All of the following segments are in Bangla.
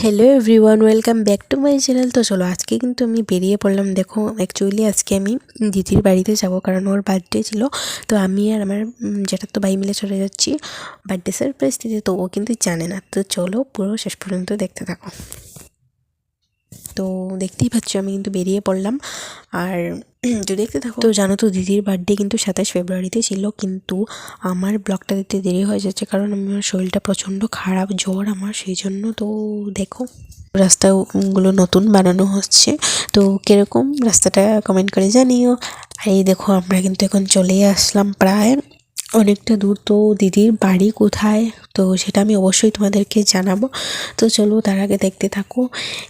Hello everyone, welcome back to my channel. তো চলো আজকে কিন্তু আমি বেরিয়ে পড়লাম। দেখো অ্যাকচুয়ালি আজকে আমি দিদির বাড়িতে যাব, কারণ ওর বার্থডে ছিল। তো আমি আর আমার জ্যাঠাতো ভাই মিলে চলে যাচ্ছি বার্থডে সারপ্রাইজ দিতে। তো ও কিন্তু জানে না। তো চলো পুরো শেষ পর্যন্ত দেখতে থাকো। তো দেখতেই পাচ্ছ আমি কিন্তু বেরিয়ে পড়লাম। আর যদি দেখতে থাকো, তো জানো তো দিদির বার্থডে কিন্তু 27 ফেব্রুয়ারিতে ছিল, কিন্তু আমার ব্লগটা দিতে দেরি হয়ে যাচ্ছে, কারণ আমার শরীরটা প্রচণ্ড খারাপ, জ্বর আমার, সেই জন্য। তো দেখো রাস্তাগুলো নতুন বানানো হচ্ছে, তো কীরকম রাস্তাটা কমেন্ট করে জানিও। আর এই দেখো আমরা কিন্তু এখন চলে আসলাম প্রায় অনেকটা দূর। তো দিদির বাড়ি কোথায়, তো সেটা আমি অবশ্যই তোমাদেরকে জানাবো। তো চলো তার আগে দেখতে থাকো।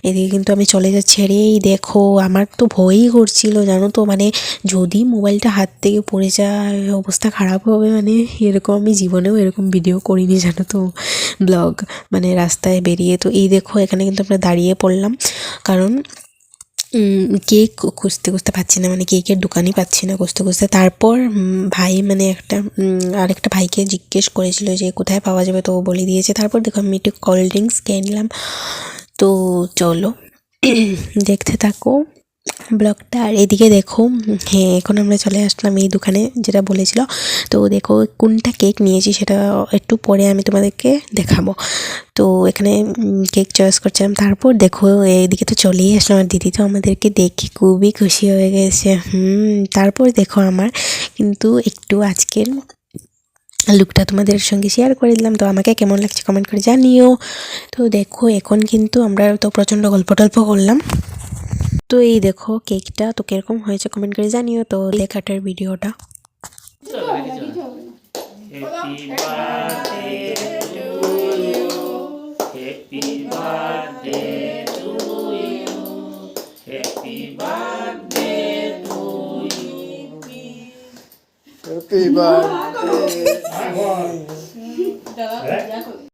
এদিকে কিন্তু আমি চলে যাচ্ছি। আরে এই দেখো, আমার তো ভয়ই করছিল জানো তো, মানে যদি মোবাইলটা হাত থেকে পড়ে যায় অবস্থা খারাপ হবে। মানে এরকম আমি জীবনেও এরকম ভিডিও করিনি জানো তো, ব্লগ, মানে রাস্তায় বেরিয়ে। তো এই দেখো এখানে কিন্তু আমরা দাঁড়িয়ে পড়লাম, কারণ কেক খুঁজতে খুঁজতে পাচ্ছি না, মানে কেকের দোকানই পাচ্ছি না খুঁজতে খুঁজতে। তারপর ভাই মানে আরেকটা ভাইকে জিজ্ঞেস করেছিল যে কোথায় পাওয়া যাবে, তো ও বলে দিয়েছে। তারপর দেখো আমি একটু কোল্ড ড্রিঙ্কস কিনলাম। তো চলো দেখতে থাকো ব্লগটা। আর এদিকে দেখো, হ্যাঁ এখন আমরা চলে আসলাম এই দোকানে যেটা বলেছিল। তো দেখো কোনটা কেক নিয়েছি সেটা একটু পরে আমি তোমাদেরকে দেখাবো। তো এখানে কেক চয়েস করছিলাম। তারপর দেখো এইদিকে তো চলেই আসলাম, আর দিদি তো আমাদেরকে দেখে খুবই খুশি হয়ে গেছে। তারপর দেখো আমার কিন্তু একটু আজকের লুকটা তোমাদের সঙ্গে শেয়ার করে দিলাম। তো আমাকে কেমন লাগছে কমেন্ট করে জানিও। তো দেখো এখন কিন্তু আমরা তো প্রচণ্ড গল্প টল্প করলাম। তো এই দেখো কেকটা তো কিরকম হয়েছে কমেন্ট করে জানিও। তো লেখাটার ভিডিওটা Happy birthday.